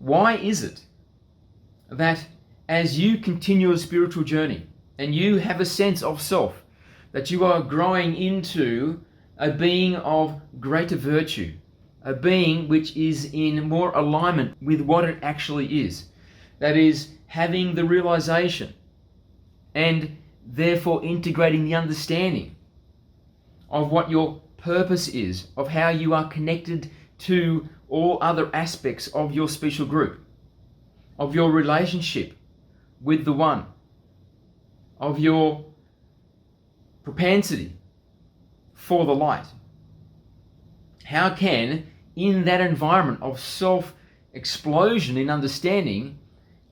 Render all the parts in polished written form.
Why is it that as you continue a spiritual journey and you have a sense of self, that you are growing into a being of greater virtue, a being which is in more alignment with what it actually is, that is, having the realization and therefore integrating the understanding of what your purpose is, of how you are connected to all other aspects of your special group, of your relationship with the One, of your propensity for the light. How can, in that environment of self-explosion in understanding,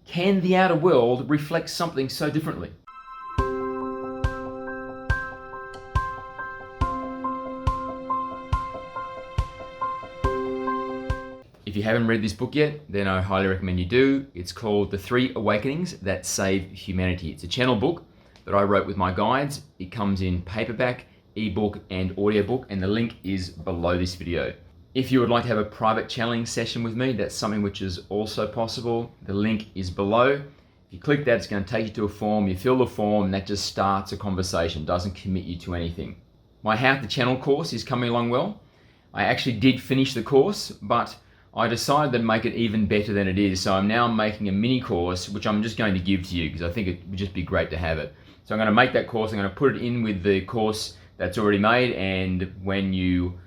can the outer world reflect something so differently? If you haven't read this book yet, then I highly recommend you do. It's called The 3 Awakenings That Save Humanity. It's a channel book that I wrote with my guides. It comes in paperback, ebook, and audiobook, and the link is below this video. If you would like to have a private channeling session with me, that's something which is also possible. The link is below. If you click that, it's going to take you to a form. You fill the form, and that just starts a conversation, doesn't commit you to anything. My How to Channel course is coming along well. I actually did finish the course, but I decided to make it even better than it is. So I'm now making a mini course, which I'm just going to give to you because I think it would just be great to have it. So I'm going to make that course. I'm going to put it in with the course that's already made, and when you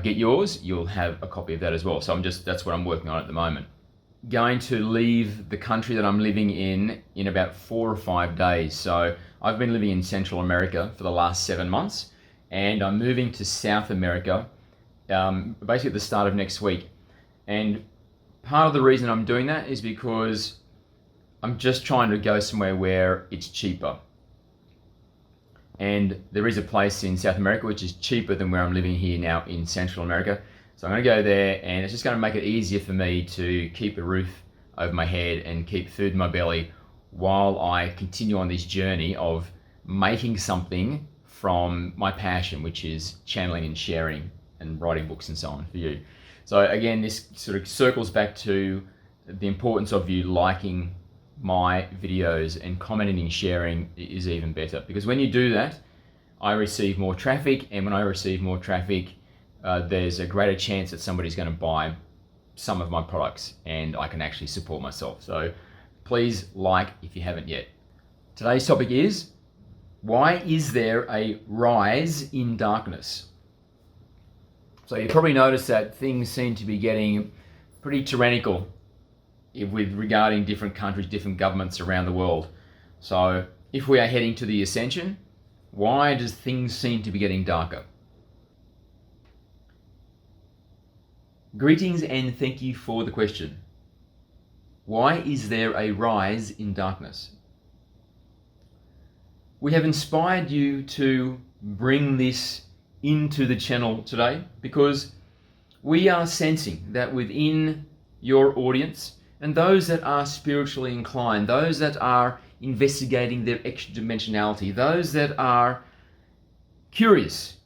get yours, you'll have a copy of that as well. So that's what I'm working on at the moment. Going to leave the country that I'm living in about 4 or 5 days. So I've been living in Central America for the last 7 months, and I'm moving to South America basically at the start of next week. And part of the reason I'm doing that is because I'm just trying to go somewhere where it's cheaper. And there is a place in South America which is cheaper than where I'm living here now in Central America. So I'm going to go there, and it's just going to make it easier for me to keep a roof over my head and keep food in my belly while I continue on this journey of making something from my passion, which is channeling and sharing and writing books and so on for you. So again, this sort of circles back to the importance of you liking my videos, and commenting and sharing is even better, because when you do that, I receive more traffic, and when I receive more traffic, there's a greater chance that somebody's going to buy some of my products and I can actually support myself. So please like if you haven't yet. Today's topic is, why is there a rise in darkness? So you probably noticed that things seem to be getting pretty tyrannical regarding different countries, different governments around the world. So if we are heading to the ascension, why does things seem to be getting darker? Greetings and thank you for the question. Why is there a rise in darkness? We have inspired you to bring this into the channel today because we are sensing that within your audience, and those that are spiritually inclined, those that are investigating their extra dimensionality, those that are curious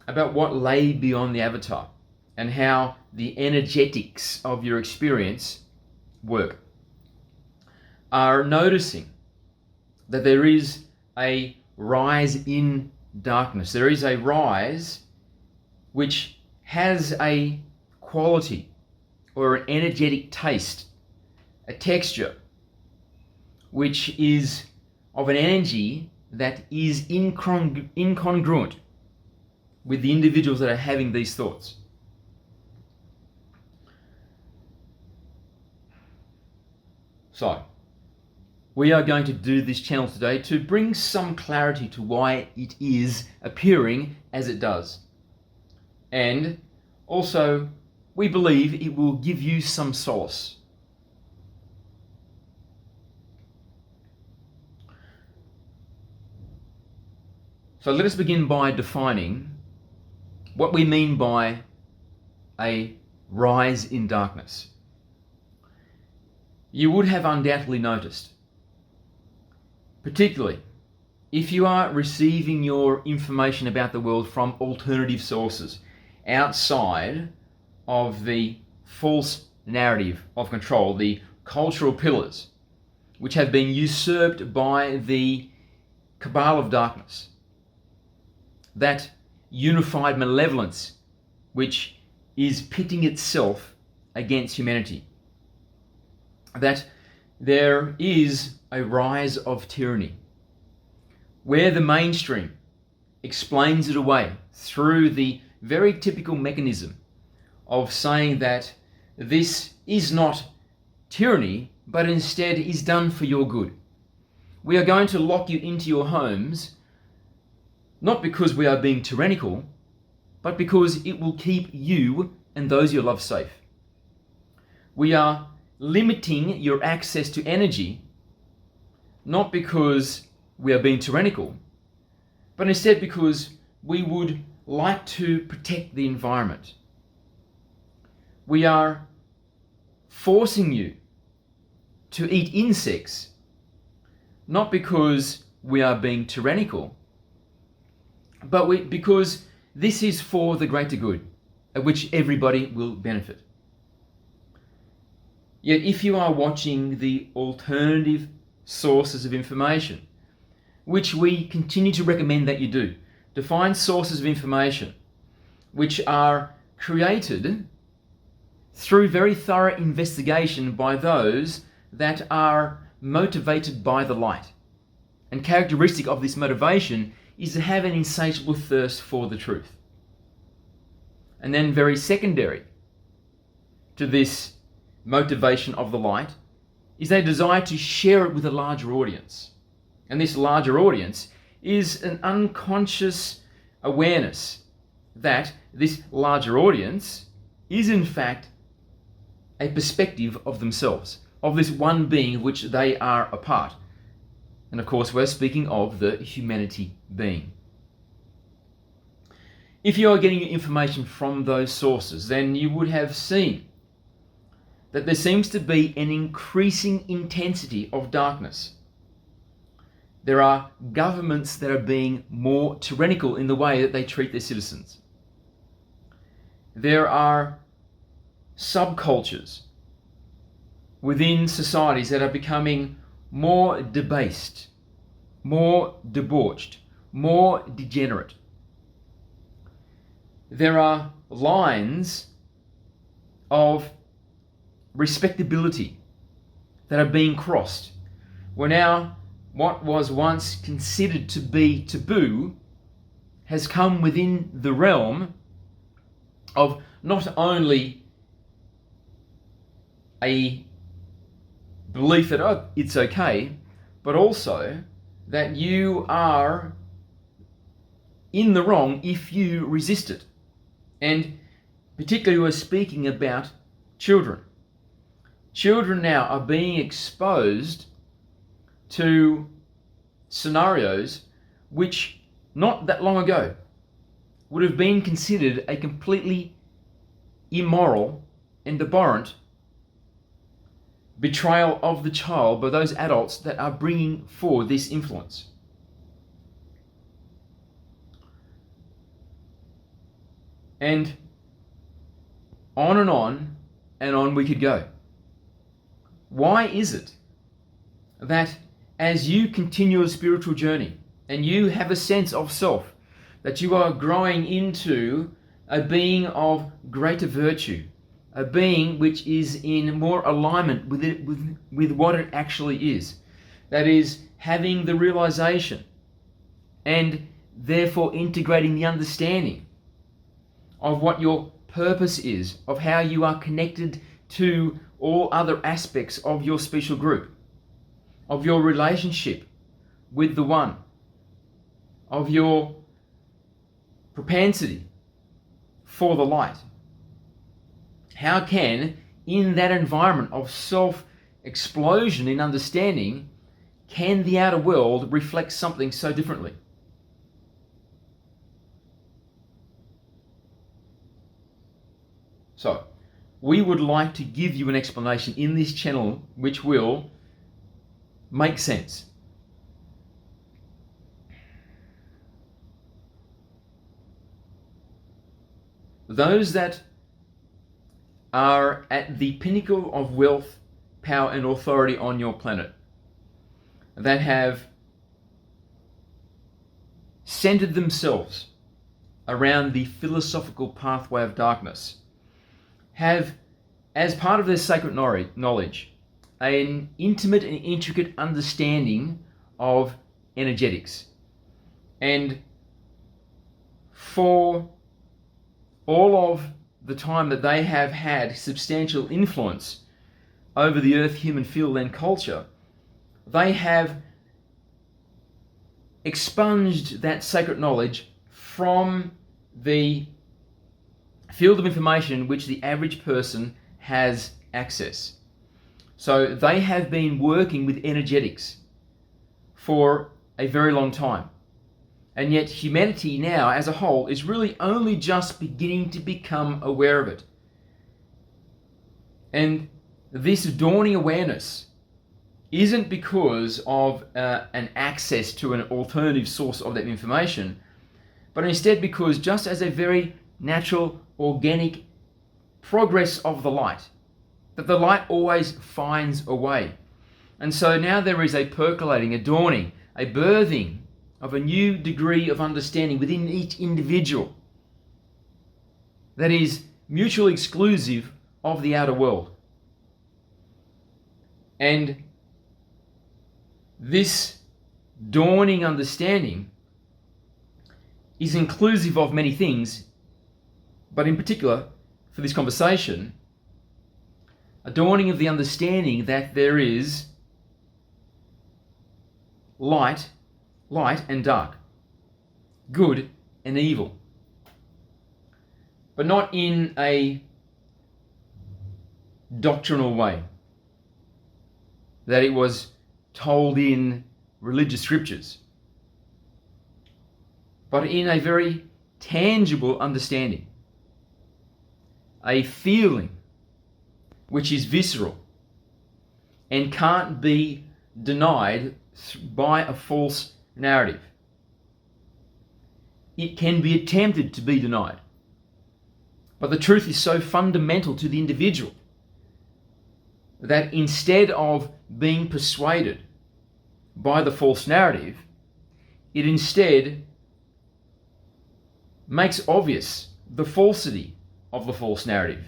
about what lay beyond the avatar and how the energetics of your experience work, are noticing that there is a rise in darkness. There is a rise which has a quality or an energetic taste, a texture, which is of an energy that is incongruent with the individuals that are having these thoughts. So, we are going to do this channel today to bring some clarity to why it is appearing as it does. And also, we believe it will give you some solace. So let us begin by defining what we mean by a rise in darkness. You would have undoubtedly noticed, particularly if you are receiving your information about the world from alternative sources outside of the false narrative of control, the cultural pillars, which have been usurped by the cabal of darkness, that unified malevolence which is pitting itself against humanity, that there is a rise of tyranny, where the mainstream explains it away through the very typical mechanism of saying that this is not tyranny, but instead is done for your good. We are going to lock you into your homes, not because we are being tyrannical, but because it will keep you and those you love safe. We are limiting your access to energy, not because we are being tyrannical, but instead because we would like to protect the environment. We are forcing you to eat insects, not because we are being tyrannical, but because this is for the greater good, at which everybody will benefit. Yet if you are watching the alternative sources of information, which we continue to recommend that you do, to find sources of information which are created through very thorough investigation by those that are motivated by the light. And characteristic of this motivation is to have an insatiable thirst for the truth. And then very secondary to this motivation of the light is a desire to share it with a larger audience. And this larger audience is an unconscious awareness that this larger audience is in fact a perspective of themselves, of this one being of which they are a part. And of course, we're speaking of the humanity being. If you are getting your information from those sources, then you would have seen that there seems to be an increasing intensity of darkness. There are governments that are being more tyrannical in the way that they treat their citizens. There are subcultures within societies that are becoming more debased, more debauched, more degenerate. There are lines of respectability that are being crossed, where now what was once considered to be taboo has come within the realm of not only a belief that it's okay, but also that you are in the wrong if you resist it. And particularly we're speaking about children. Children now are being exposed to scenarios which not that long ago would have been considered a completely immoral and abhorrent betrayal of the child by those adults that are bringing forward this influence. And on and on we could go. Why is it that as you continue a spiritual journey and you have a sense of self, that you are growing into a being of greater virtue, a being which is in more alignment with what it actually is, that is having the realization and therefore integrating the understanding of what your purpose is, of how you are connected to all other aspects of your special group, of your relationship with the One, of your propensity for the light. How can, in that environment of self-explosion in understanding, can the outer world reflect something so differently? So, we would like to give you an explanation in this channel which will make sense. Those that are at the pinnacle of wealth, power, and authority on your planet, that have centered themselves around the philosophical pathway of darkness, have, as part of their sacred knowledge, an intimate and intricate understanding of energetics. And for all of the time that they have had substantial influence over the earth, human field, and culture, they have expunged that sacred knowledge from the field of information which the average person has access. So they have been working with energetics for a very long time. And yet humanity now as a whole is really only just beginning to become aware of it. And this dawning awareness isn't because of an access to an alternative source of that information, but instead because, just as a very natural, organic progress of the light, that the light always finds a way. And so now there is a percolating, a dawning, a birthing of a new degree of understanding within each individual that is mutually exclusive of the outer world. And this dawning understanding is inclusive of many things, but in particular, for this conversation, a dawning of the understanding that there is light and dark, good and evil, but not in a doctrinal way, that it was told in religious scriptures, but in a very tangible understanding, a feeling which is visceral and can't be denied by a false narrative. It can be attempted to be denied, but the truth is so fundamental to the individual that instead of being persuaded by the false narrative, it instead makes obvious the falsity of the false narrative,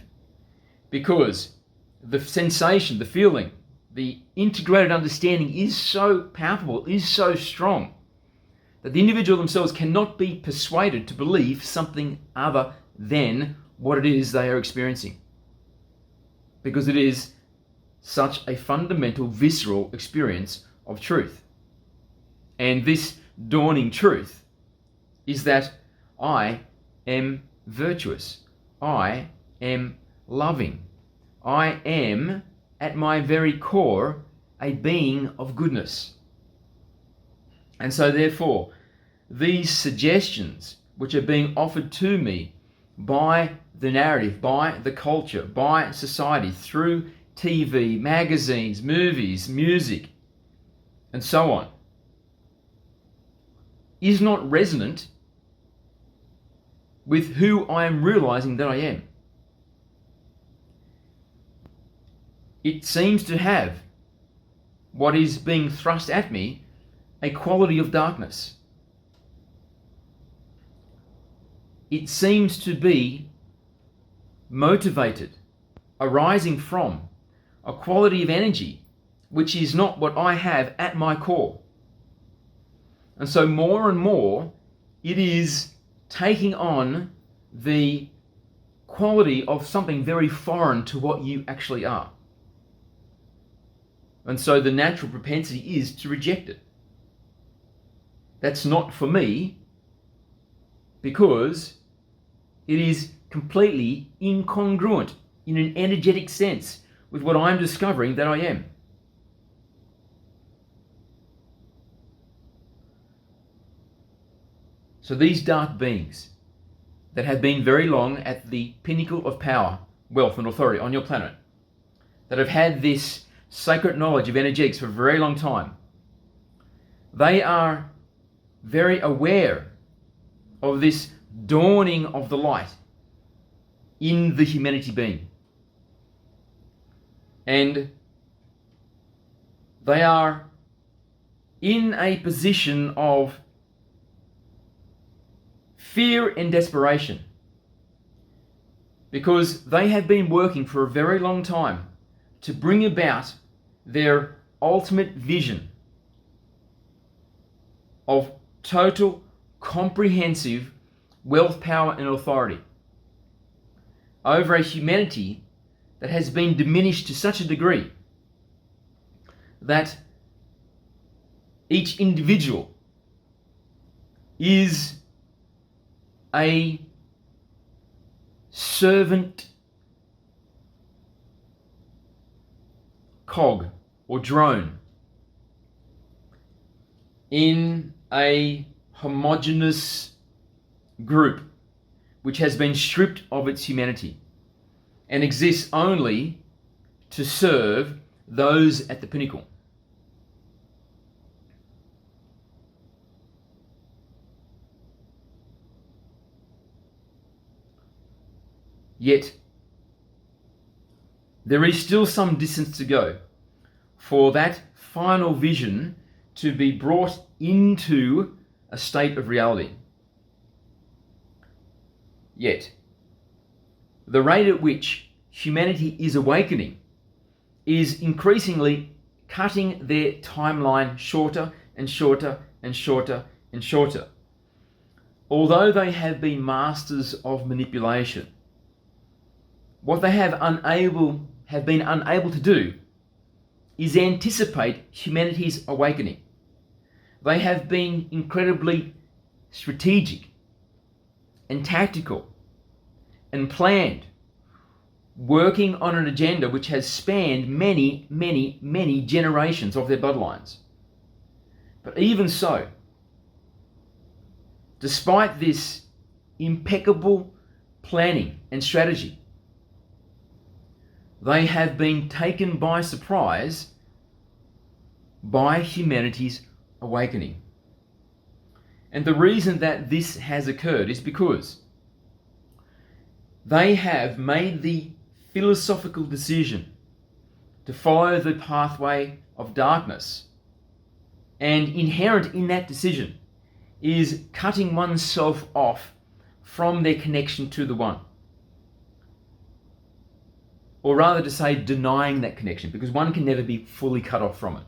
because the sensation, the feeling, the integrated understanding is so palpable, is so strong, that the individual themselves cannot be persuaded to believe something other than what it is they are experiencing, because it is such a fundamental, visceral experience of truth. And this dawning truth is that I am virtuous, I am loving, I am, at my very core, a being of goodness. And so therefore, these suggestions which are being offered to me by the narrative, by the culture, by society, through TV, magazines, movies, music, and so on, is not resonant with who I am realizing that I am. It seems to have what is being thrust at me, a quality of darkness. It seems to be motivated, arising from a quality of energy which is not what I have at my core. And so more and more, it is taking on the quality of something very foreign to what you actually are. And so the natural propensity is to reject it. That's not for me, because it is completely incongruent in an energetic sense with what I'm discovering that I am. So these dark beings that have been very long at the pinnacle of power, wealth, and authority on your planet, that have had this sacred knowledge of energetics for a very long time, they are very aware of this dawning of the light in the humanity being. And they are in a position of fear and desperation because they have been working for a very long time to bring about their ultimate vision of total, comprehensive wealth, power, and authority over a humanity that has been diminished to such a degree that each individual is a servant cog or drone in a homogeneous group which has been stripped of its humanity and exists only to serve those at the pinnacle. Yet, there is still some distance to go for that final vision to be brought into a state of reality. Yet, the rate at which humanity is awakening is increasingly cutting their timeline shorter and shorter and shorter and shorter. Although they have been masters of manipulation, what they have been unable to do is anticipate humanity's awakening. They have been incredibly strategic and tactical and planned, working on an agenda which has spanned many, many, many generations of their bloodlines. But even so, despite this impeccable planning and strategy, they have been taken by surprise by humanity's awakening. And the reason that this has occurred is because they have made the philosophical decision to follow the pathway of darkness. And inherent in that decision is cutting oneself off from their connection to the One. Or rather to say, denying that connection, because one can never be fully cut off from it.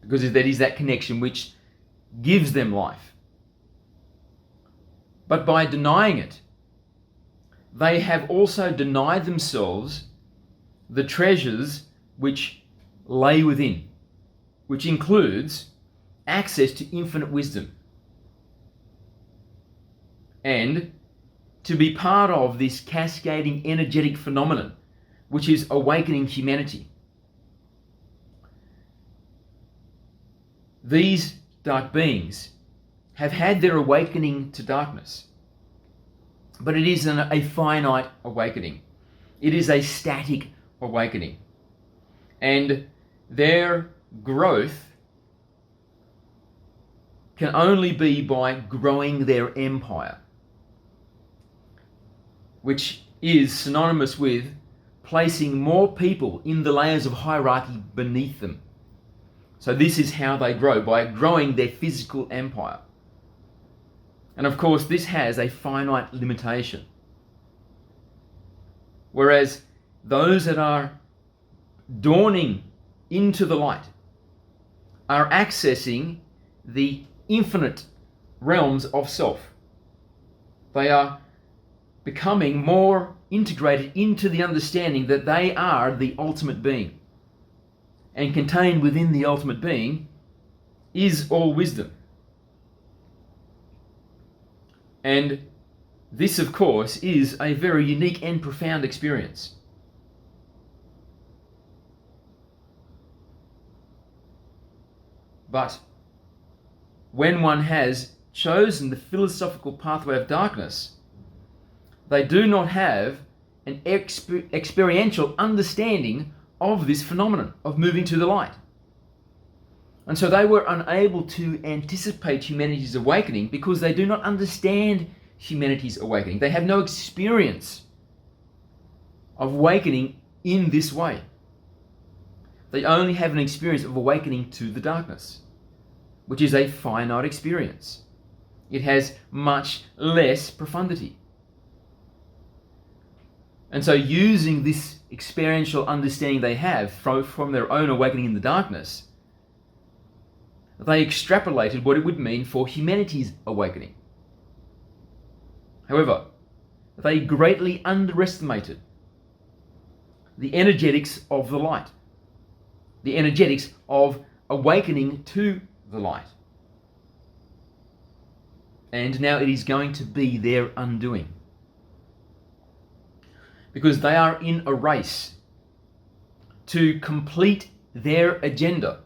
Because that is that connection which gives them life. But by denying it, they have also denied themselves the treasures which lay within, which includes access to infinite wisdom. And to be part of this cascading energetic phenomenon which is awakening humanity. These dark beings have had their awakening to darkness, but it is a finite awakening. It is a static awakening. And their growth can only be by growing their empire, which is synonymous with placing more people in the layers of hierarchy beneath them. So this is how they grow, by growing their physical empire. And of course, this has a finite limitation. Whereas those that are dawning into the light are accessing the infinite realms of self. They are becoming more integrated into the understanding that they are the ultimate being. And contained within the ultimate being is all wisdom. And this, of course, is a very unique and profound experience. But when one has chosen the philosophical pathway of darkness, they do not have an experiential understanding of this phenomenon of moving to the light. And so they were unable to anticipate humanity's awakening because they do not understand humanity's awakening. They have no experience of awakening in this way. They only have an experience of awakening to the darkness, which is a finite experience. It has much less profundity. And so using this experiential understanding they have from their own awakening in the darkness, they extrapolated what it would mean for humanity's awakening. However, they greatly underestimated the energetics of the light, the energetics of awakening to the light. And now it is going to be their undoing. Because they are in a race to complete their agenda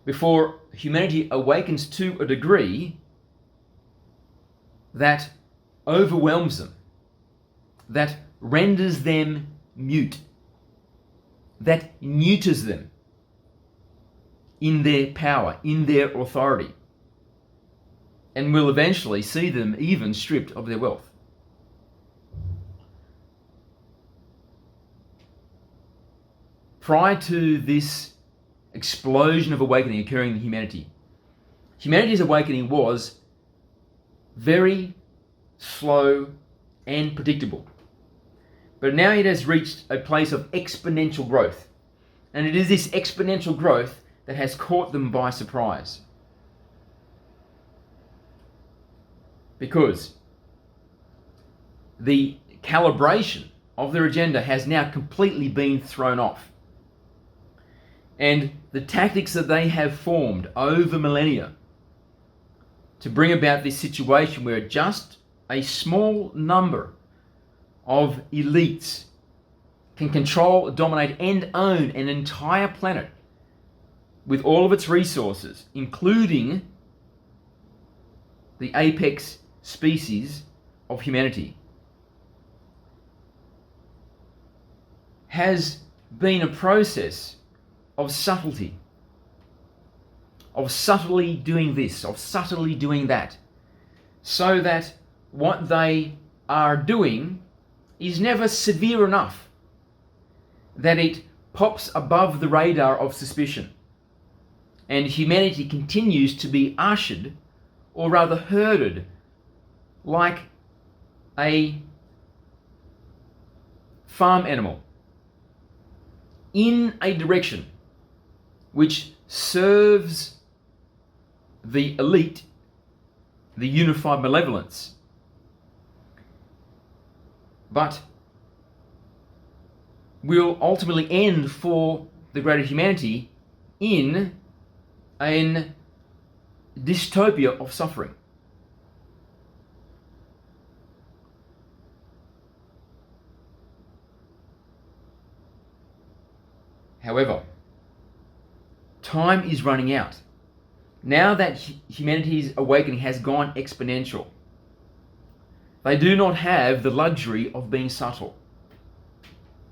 before humanity awakens to a degree that overwhelms them, that renders them mute, that neuters them in their power, in their authority, and will eventually see them even stripped of their wealth. Prior to this explosion of awakening occurring in humanity, humanity's awakening was very slow and predictable. But now it has reached a place of exponential growth. And it is this exponential growth that has caught them by surprise. Because the calibration of their agenda has now completely been thrown off. And the tactics that they have formed over millennia to bring about this situation where just a small number of elites can control, dominate, and own an entire planet with all of its resources, including the apex species of humanity, has been a process of subtlety, of subtly doing this, of subtly doing that, so that what they are doing is never severe enough that it pops above the radar of suspicion, and humanity continues to be ushered, or rather herded, like a farm animal in a direction which serves the elite, the unified malevolence, but will ultimately end for the greater humanity in an dystopia of suffering. However, time is running out. Now that humanity's awakening has gone exponential, they do not have the luxury of being subtle.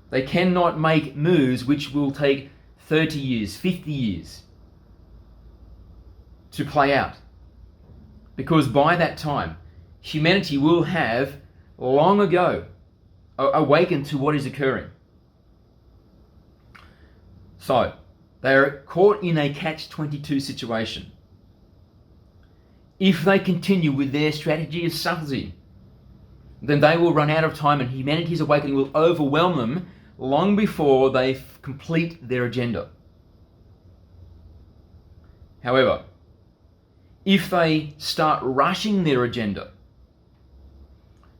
They cannot make moves which will take 30 years, 50 years to play out. Because by that time, humanity will have long ago awakened to what is occurring. So, they are caught in a catch-22 situation. If they continue with their strategy of subtlety, then they will run out of time and humanity's awakening will overwhelm them long before they complete their agenda. However, if they start rushing their agenda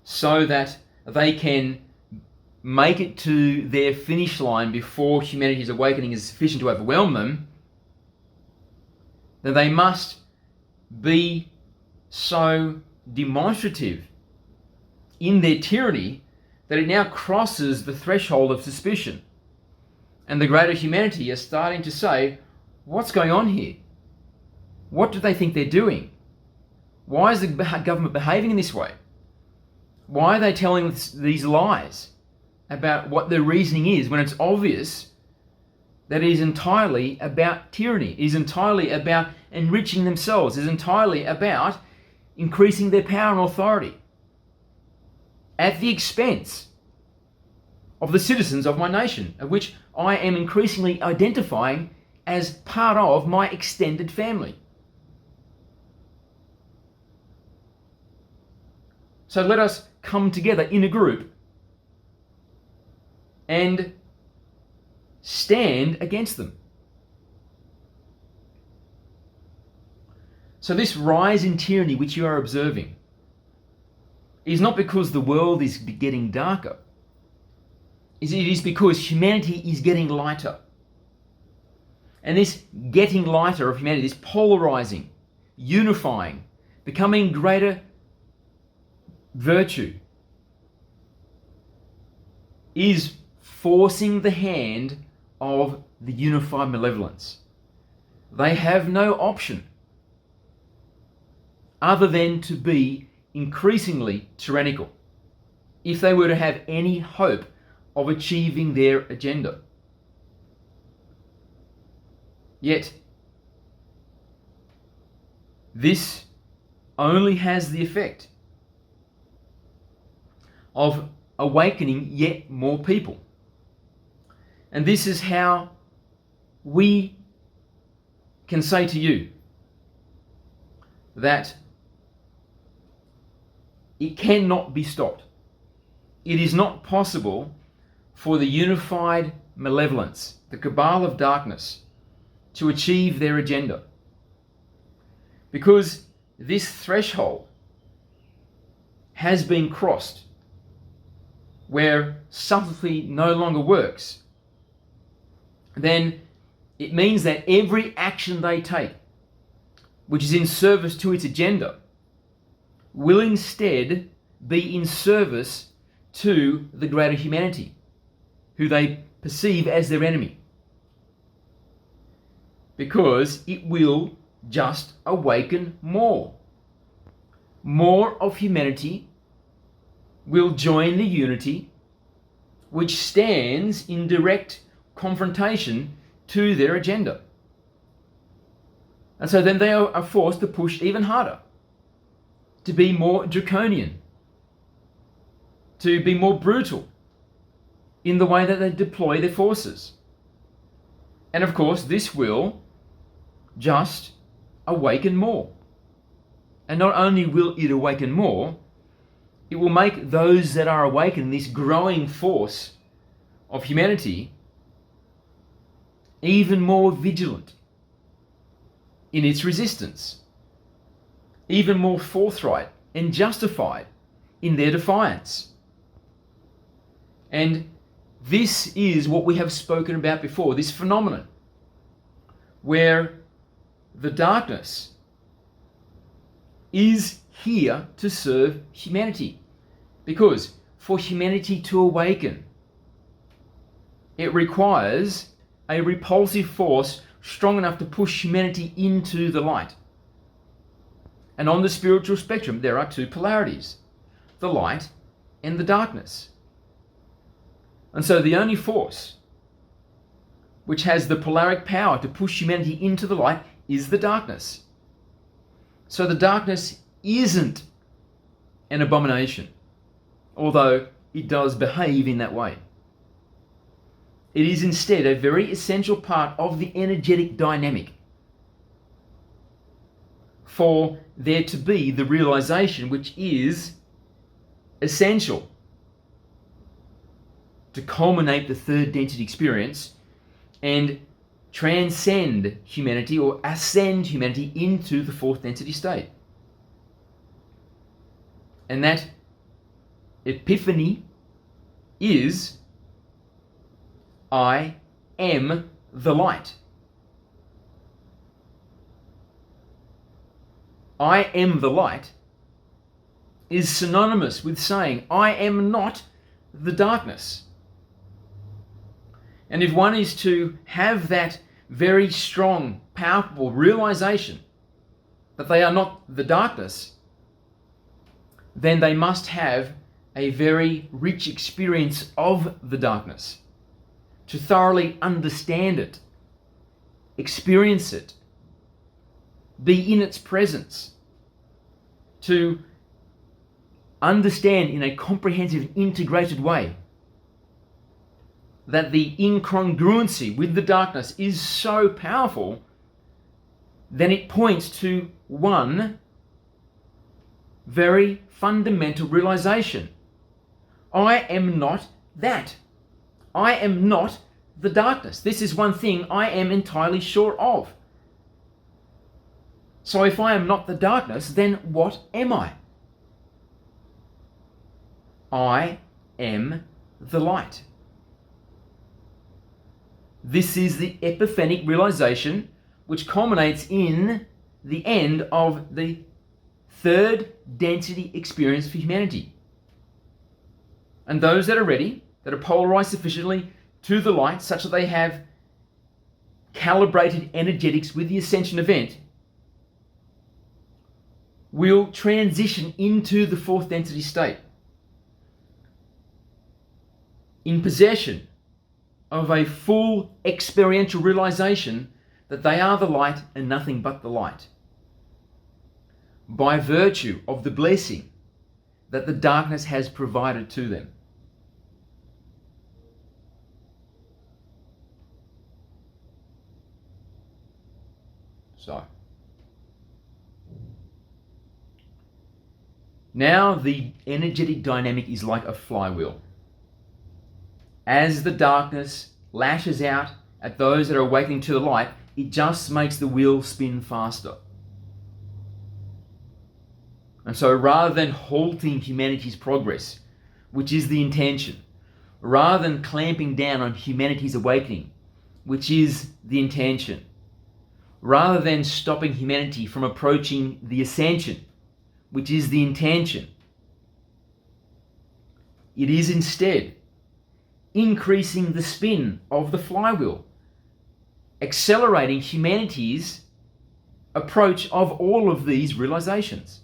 so that they can make it to their finish line before humanity's awakening is sufficient to overwhelm them, then they must be so demonstrative in their tyranny that it now crosses the threshold of suspicion. And the greater humanity is starting to say, what's going on here? What do they think they're doing? Why is the government behaving in this way? Why are they telling us these lies about what their reasoning is when it's obvious that it is entirely about tyranny, it is entirely about enriching themselves, it is entirely about increasing their power and authority at the expense of the citizens of my nation, of which I am increasingly identifying as part of my extended family. So let us come together in a group and stand against them. So this rise in tyranny which you are observing is not because the world is getting darker. It is because humanity is getting lighter. And this getting lighter of humanity, this polarizing, unifying, becoming greater virtue, is forcing the hand of the unified malevolence. They have no option other than to be increasingly tyrannical if they were to have any hope of achieving their agenda. Yet, this only has the effect of awakening yet more people. And this is how we can say to you that it cannot be stopped. It is not possible for the unified malevolence, the cabal of darkness, to achieve their agenda. Because this threshold has been crossed where subtlety no longer works, then it means that every action they take, which is in service to its agenda, will instead be in service to the greater humanity, who they perceive as their enemy. Because it will just awaken more. More of humanity will join the unity which stands in direct confrontation to their agenda. And so then they are forced to push even harder, to be more draconian, to be more brutal in the way that they deploy their forces. And of course, this will just awaken more. And not only will it awaken more, it will make those that are awakened, this growing force of humanity, even more vigilant in its resistance, even more forthright and justified in their defiance. And this is what we have spoken about before, this phenomenon where the darkness is here to serve humanity. Because for humanity to awaken, it requires a repulsive force strong enough to push humanity into the light. And on the spiritual spectrum, there are two polarities, the light and the darkness. And so the only force which has the polaric power to push humanity into the light is the darkness. So the darkness isn't an abomination, although it does behave in that way. It is instead a very essential part of the energetic dynamic for there to be the realization which is essential to culminate the third density experience and transcend humanity or ascend humanity into the fourth density state. And that epiphany is I am the light. I am the light is synonymous with saying I am not the darkness. And if one is to have that very strong, powerful realization that they are not the darkness, then they must have a very rich experience of the darkness, to thoroughly understand it, experience it, be in its presence, to understand in a comprehensive, integrated way that the incongruency with the darkness is so powerful, then it points to one very fundamental realization. I am not that. I am not the darkness. This is one thing I am entirely sure of. So if I am not the darkness, then what am I? I am the light. This is the epiphanic realization which culminates in the end of the third density experience for humanity. And those that are ready, that are polarized sufficiently to the light such that they have calibrated energetics with the ascension event, will transition into the fourth density state in possession of a full experiential realization that they are the light and nothing but the light, by virtue of the blessing that the darkness has provided to them. So, now the energetic dynamic is like a flywheel. As the darkness lashes out at those that are awakening to the light, it just makes the wheel spin faster. And so rather than halting humanity's progress, which is the intention, rather than clamping down on humanity's awakening, which is the intention, rather than stopping humanity from approaching the ascension, which is the intention, it is instead increasing the spin of the flywheel, accelerating humanity's approach of all of these realizations,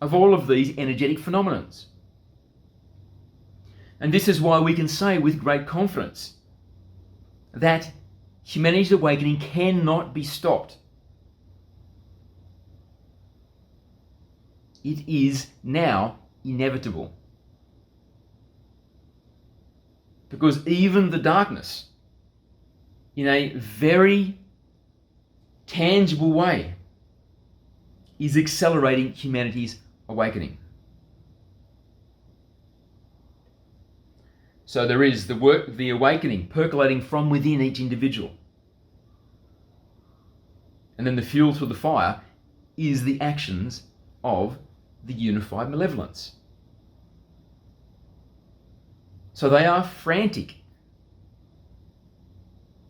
of all of these energetic phenomena. And this is why we can say with great confidence that humanity's awakening cannot be stopped. It is now inevitable. Because even the darkness, in a very tangible way, is accelerating humanity's awakening. So there is the awakening percolating from within each individual. And then the fuel to the fire is the actions of the unified malevolence. So they are frantic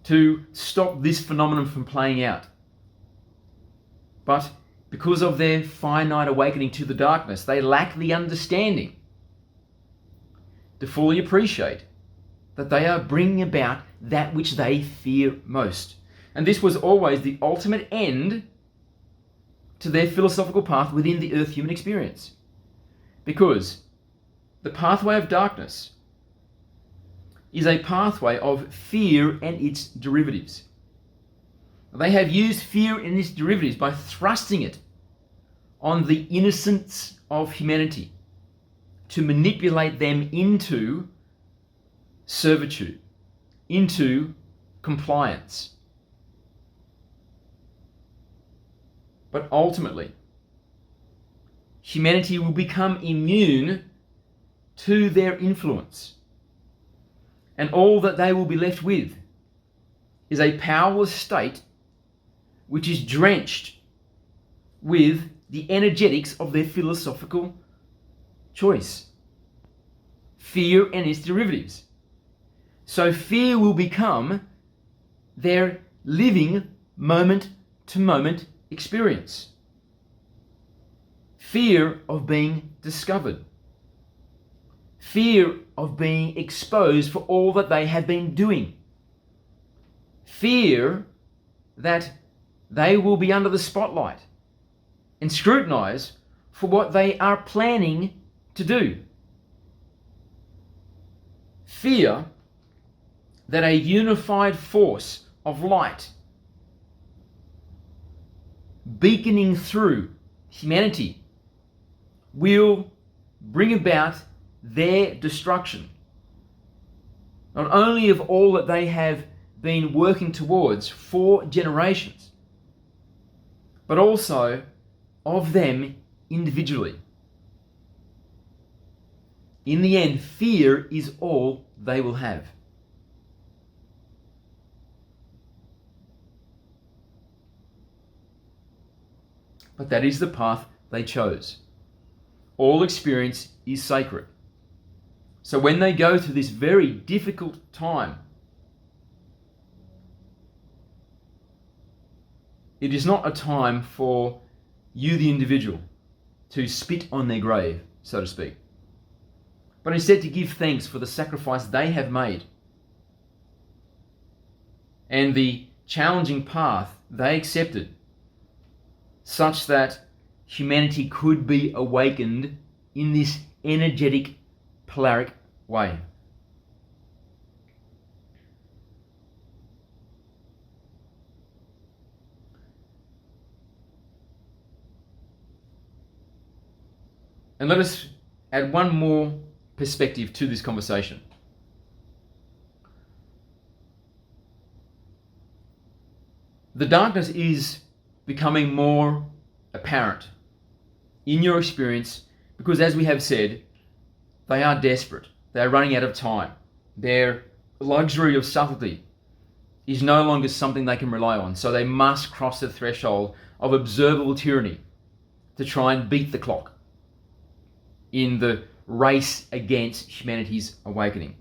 to stop this phenomenon from playing out. But because of their finite awakening to the darkness, they lack the understanding to fully appreciate that they are bringing about that which they fear most. And this was always the ultimate end to their philosophical path within the earth human experience. Because the pathway of darkness is a pathway of fear and its derivatives. They have used fear and its derivatives by thrusting it on the innocence of humanity to manipulate them into servitude, into compliance. But ultimately, humanity will become immune to their influence. And all that they will be left with is a powerless state which is drenched with the energetics of their philosophical choice. Fear and its derivatives. So fear will become their living moment-to-moment experience. Fear of being discovered. Fear of being exposed for all that they have been doing. Fear that they will be under the spotlight and scrutinized for what they are planning to do. Fear that a unified force of light beaconing through humanity will bring about their destruction. not only of all that they have been working towards for generations, but also of them individually. In the end, fear is all they will have. But that is the path they chose. All experience is sacred. So when they go through this very difficult time, it is not a time for you, the individual, to spit on their grave, so to speak, but instead to give thanks for the sacrifice they have made and the challenging path they accepted, such that humanity could be awakened in this energetic, polaric way. And let us add one more perspective to this conversation. The darkness is becoming more apparent in your experience because, as we have said, they are desperate. They are running out of time. Their luxury of subtlety is no longer something they can rely on. So they must cross the threshold of observable tyranny to try and beat the clock in the race against humanity's awakening.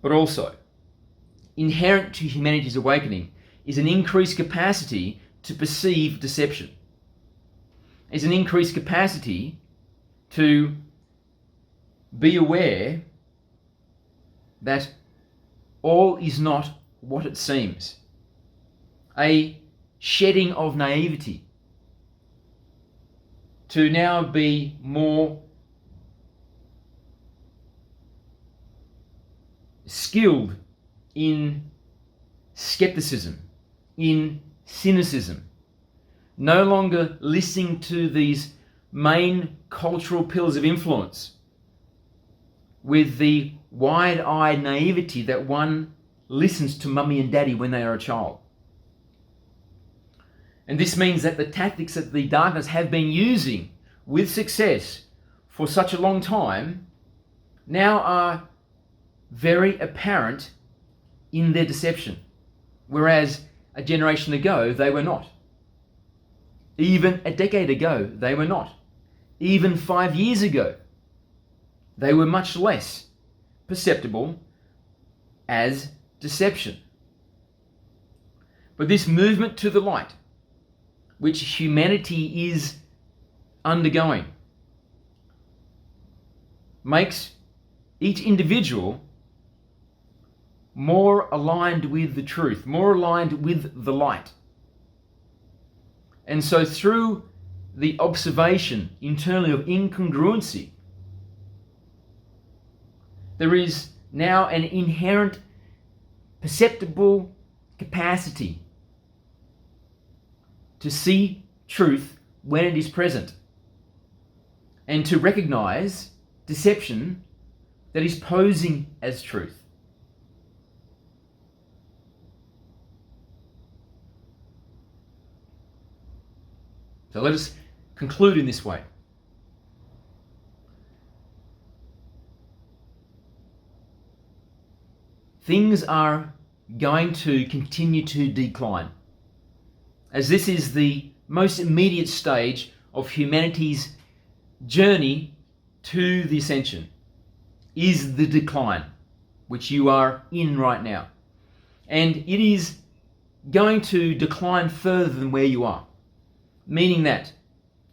But also, inherent to humanity's awakening is an increased capacity to perceive deception. It's an increased capacity to be aware that all is not what it seems. A shedding of naivety to now be more skilled in skepticism, in cynicism, no longer listening to these main cultural pillars of influence with the wide-eyed naivety that one listens to mummy and daddy when they are a child. And this means that the tactics that the darkness have been using with success for such a long time now are very apparent in their deception, whereas a generation ago they were not. Even a decade ago they were not. Even 5 years ago they were much less perceptible as deception. But this movement to the light, which humanity is undergoing, makes each individual more aligned with the truth, more aligned with the light. And so through the observation internally of incongruency, there is now an inherent perceptible capacity to see truth when it is present and to recognize deception that is posing as truth. So let us conclude in this way. Things are going to continue to decline, as this is the most immediate stage of humanity's journey to the ascension, is the decline, which you are in right now. And it is going to decline further than where you are, meaning that,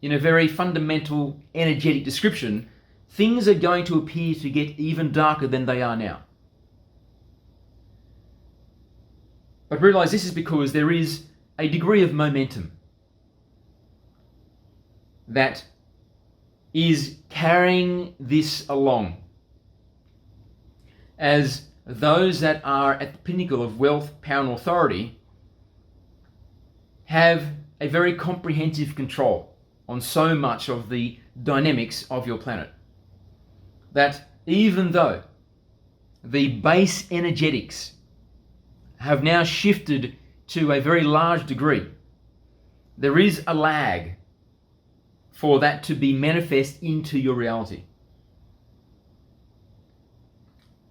in a very fundamental energetic description, things are going to appear to get even darker than they are now. But realize this is because there is a degree of momentum that is carrying this along, as those that are at the pinnacle of wealth, power, and authority have a very comprehensive control on so much of the dynamics of your planet, that even though the base energetics have now shifted to a very large degree. There is a lag for that to be manifest into your reality.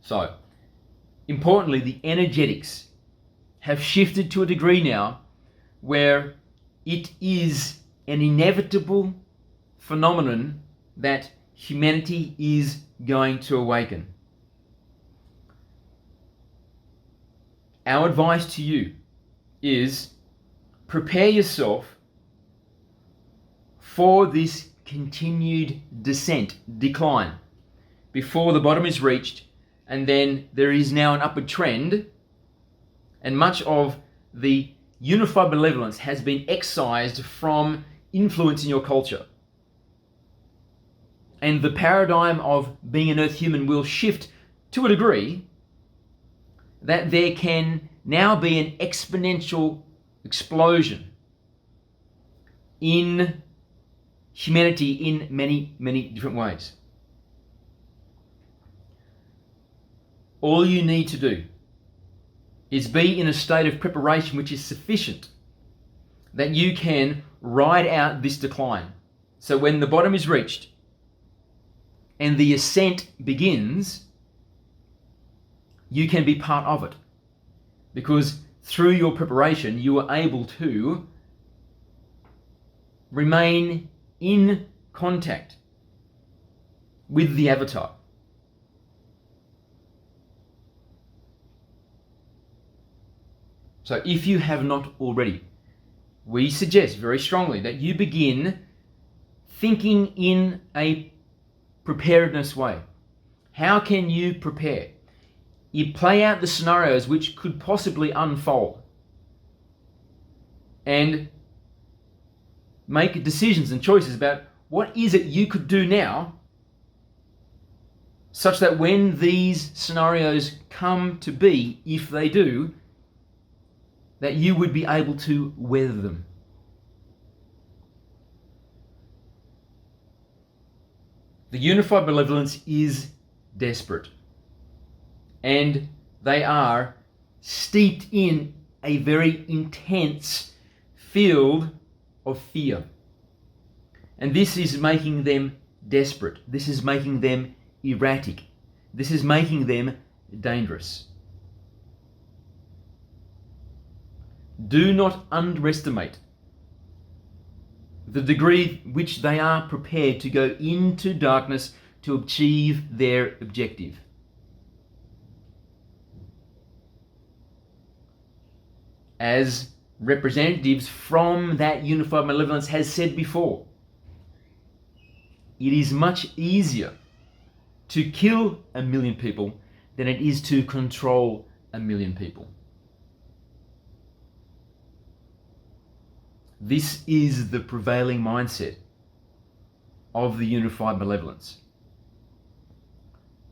So, importantly, the energetics have shifted to a degree now where it is an inevitable phenomenon that humanity is going to awaken. Our advice to you is prepare yourself for this continued decline, before the bottom is reached, and then there is now an upward trend, and much of the unified malevolence has been excised from influencing your culture. And the paradigm of being an earth human will shift to a degree that there can now be an exponential explosion in humanity in many, many different ways. All you need to do is be in a state of preparation which is sufficient that you can ride out this decline. So when the bottom is reached and the ascent begins, you can be part of it. Because through your preparation, you are able to remain in contact with the avatar. So if you have not already, we suggest very strongly that you begin thinking in a preparedness way. How can you prepare? You play out the scenarios which could possibly unfold and make decisions and choices about what is it you could do now, such that when these scenarios come to be, if they do, that you would be able to weather them. The unified malevolence is desperate, and they are steeped in a very intense field of fear. And this is making them desperate. This is making them erratic. This is making them dangerous. Do not underestimate the degree which they are prepared to go into darkness to achieve their objective. As representatives from that unified malevolence has said before, it is much easier to kill 1 million people than it is to control 1 million people. This is the prevailing mindset of the unified malevolence.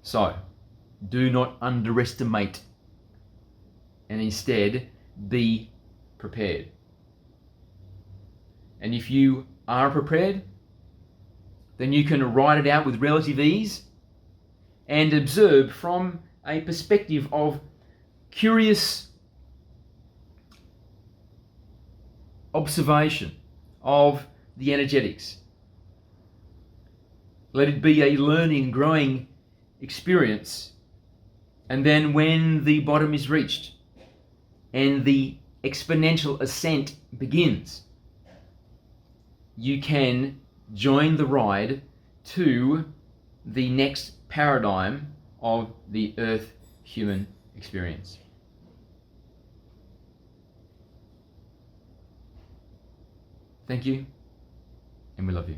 So, do not underestimate, and instead be prepared. And if you are prepared, then you can ride it out with relative ease and observe from a perspective of curious observation of the energetics. Let it be a learning, growing experience. And then when the bottom is reached and the exponential ascent begins, you can join the ride to the next paradigm of the Earth human experience. Thank you, and we love you.